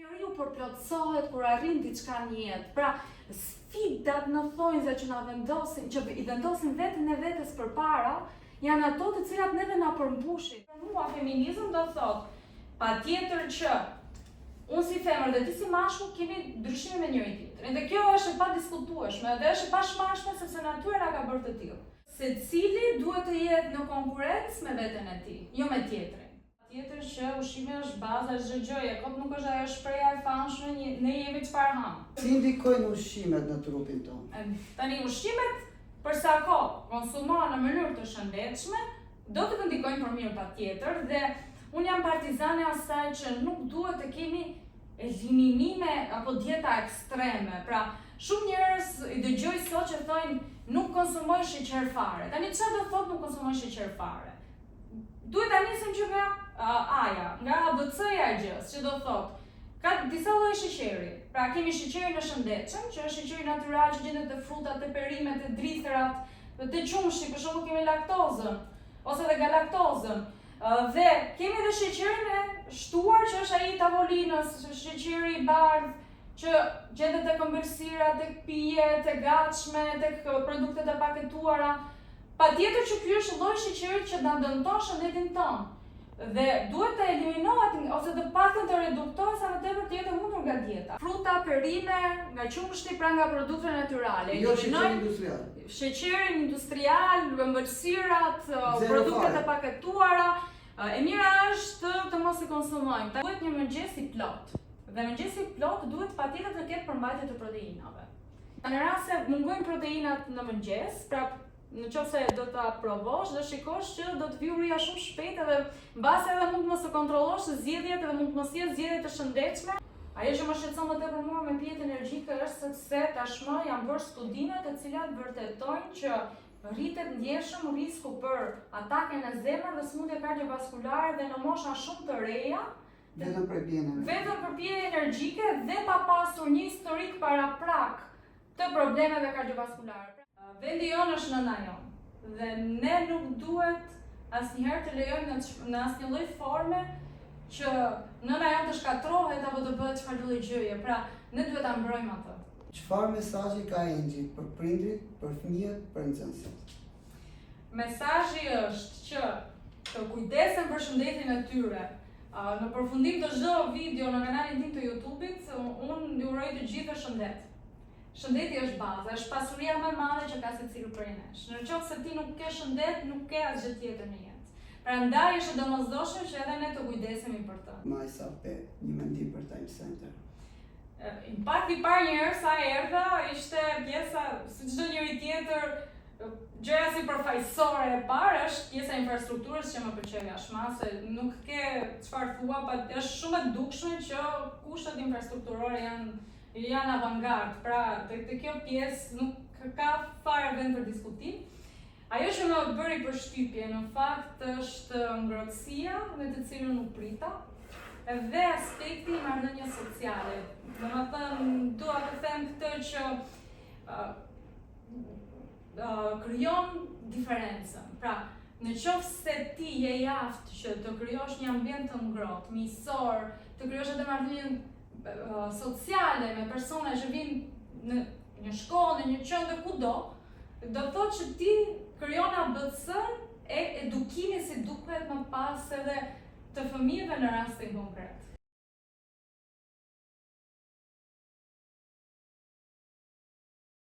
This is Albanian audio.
Njeriu përplotësohet kur arrin diçka në jetë. Pra, sfidat në thonjza që që i vendosin veten e vetes përpara, janë ato të cilat neve na përmbushin. Për mua feminizëm do thotë patjetër që unë si femër dhe ti si mashkull kemi ndryshime me njëri tjetrin. Dhe kjo është e padiskutueshme dhe është e pashmangshme sepse natyra na ka bërë të tillë. Secili duhet të jetë në konkurrencë me veten e tij, jo me tjetrin. Tjetër që ushqimi është baza çdo gjëje, kot nuk është ajo shpreha e famshme ne jemi çfarë ham. Si ndikojnë ushqimet në trupin tonë? Tani ushqimet për sa kohë konsumohen në mënyrë të shëndetshme, do të ndikojnë për mirë patjetër dhe unë jam partizane asaj që nuk duhet të kemi eliminime apo dieta ekstreme. Pra, shumë njerëz i dëgjoj sot që thonë nuk konsumoj sheqer fare. Tani çfarë do thotë nuk konsumoj sheqer fare? Duhet ta nisim që nga A-ja, nga ABC-ja e gjës, që do thotë ka disa lloje sheqeri. Pra kemi sheqerin e shëndetshëm, që është sheqeri natyral që gjendet te frutat, te perimet, te dritherat, te qumshi, për shembull kemi laktozën ose dhe galaktozën. Dhe kemi edhe sheqerin e shtuar që është ai i tavolinës, sheqeri i bardhë që gjendet tek ëmbëlsira, tek pijet e gatshme, tek produktet e paketuara. Patjetër që ky është lloj sheqeri që na dëmton shëndetin tonë. Dhe duhet të eliminohet ose të paktën të reduktohet sa më tepër të jetë mundur nga dieta. Fruta, perime, nga qumshti, pra nga produkte natyrale. Jo sheqerin industrial. Sheqerin industrial, ëmbëlsirat, produktet e paketuara. E mira është të mos i konsumojmë. Duhet një mëngjes i plot. Dhe mëngjesi i plot duhet patjetër të ketë përmbajtje të proteinave. Në rast se mungojnë proteinat në mëngjes, pra në qoftë se do ta provosh dhe shikosh që do të vijë uria shumë shpejt edhe mbase edhe mund të mos e kontrollosh zgjedhjet edhe mund të mos jetë zgjedhje të shëndetshme. Ajo që më shqetëson më tepër mua me pijet energjike është se tashmë janë bërë studime të cilat vërtetojnë që rritet ndjeshëm risku për ataken e zemrës dhe sëmundje kardiovaskulare dhe në mosha shumë të reja. Vetëm për pije energjike dhe pa pasur një historik paraprak të problemeve kardiovaskulare. Vendi jonë është nëna jonë dhe ne nuk duhet asnjëherë të lejojmë në asnjë lloj forme që nëna jonë të shkatrohet apo të bëhet çfarë lloj gjëje. Pra, ne duhet ta mbrojmë atë. Çfarë mesazhi ka Engji për prindrit, për fëmijët, për nxënësit? Mesazhi është që të kujdesen për shëndetin e tyre. Në përfundim të çdo video në kanalin tim të YouTube-it, unë ju uroj të gjithë shëndet. Shëndeti është baza, është pasuria më e madhe që ka secili prej nesh. Në qoftë se ti nuk ke shëndet, nuk ke asgjë tjetër në jetë. Prandaj është domosdoshme që edhe ne të kujdesemi për të. Majsa pe një mendim për Time Center. Impakti i parë një herë sa erdha ishte pjesa, si çdo njeri tjetër, gjëja si përfaqësore e parë është pjesa e infrastrukturës që më pëlqej ashma, se nuk ke çfarë thua, është shumë e dukshme që kushtet infrastrukturore janë avangard, pra te kjo pjesë nuk ka fare vend për diskutim. Ajo që më bëri përshtypje në fakt është ngrohtësia me të cilën u prita dhe aspekti i marrëdhënies sociale. Domethënë, dua të them këtë që krijon diferencën. Pra, në qoftë se ti je i aftë që të krijosh një ambient të ngrohtë, miqësor, të krijosh edhe marrëdhënie sociale me persona që vinë në një shkollë, në një qendër kudo, do thotë që ti krijon ABC-n e edukimit si duhet më pas edhe të fëmijëve në rastin konkret.